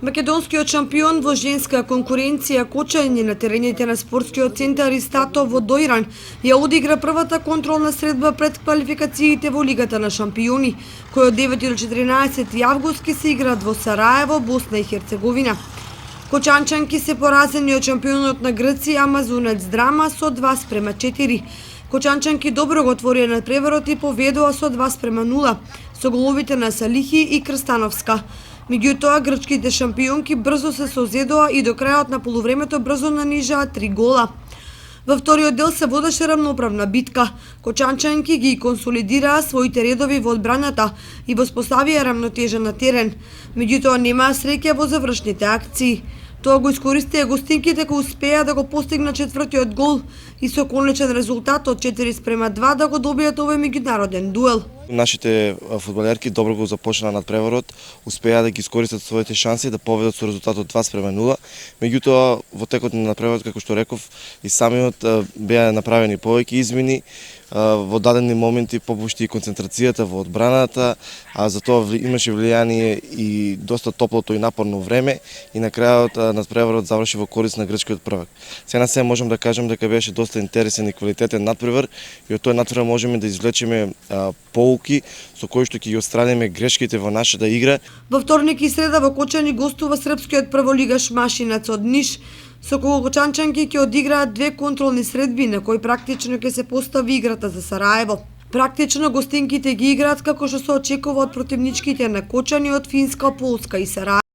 Македонскиот шампион во женска конкуренција кочање на терените на спортскиот центар Истато во Дојран ја одигра првата контролна средба пред квалификациите во Лигата на шампиони, кој од 9 до 14 август ќе се играат во Сараево, Босна и Херцеговина. Кочанчанки се поразени од шампионот на Грција Амазонец Драма со 2:4. Кочанчанки добро го отворија надпреварот и поведоа со 2:0 со головите на Салихи и Крстановска. Меѓутоа, грчките шампионки брзо се созедоа и до крајот на полувремето брзо нанижаа 3 гола. Во вториот дел се водеше рамноправна битка. Кочанчанки ги консолидираа своите редови во одбраната и воспоставија рамнотежа на терен. Меѓутоа, немаа среќа во завршните акции. Тоа го искористија гостинките кои успеа да го постигнат четвртиот гол и со конечен резултат од 4:2 да го добијат овој меѓународен дуел. Нашите фудбалерки добро го започнаа надпреварот, успеа да ги искористат своите шанси да победат со резултатот 2:0. Меѓутоа, во текот на надпреварот, како што реков, и самиот беа направени повеќе измени, во дадени моменти попушти и концентрацијата во одбраната, а за тоа имаше влијание и доста топлото и напорно време и на крајот надпреварот заврши во корист на грчкиот првак. Се на се можам да кажам дека беше доста интересен и квалитетен надпревар и од тој надпревар можеме да извлечеме поуки со кои што ќе ги отстраниме грешките во нашата игра. Во вторник и среда во Кочани гостува српскиот прволигаш Машинац од Ниш, со кого кочанчанки ќе одиграат 2 контролни средби на кои практично ќе се постави играта за Сараево. Практично гостинките ги играат како што се очекува од противничките на Кочани од Финска, Полска и Сараево.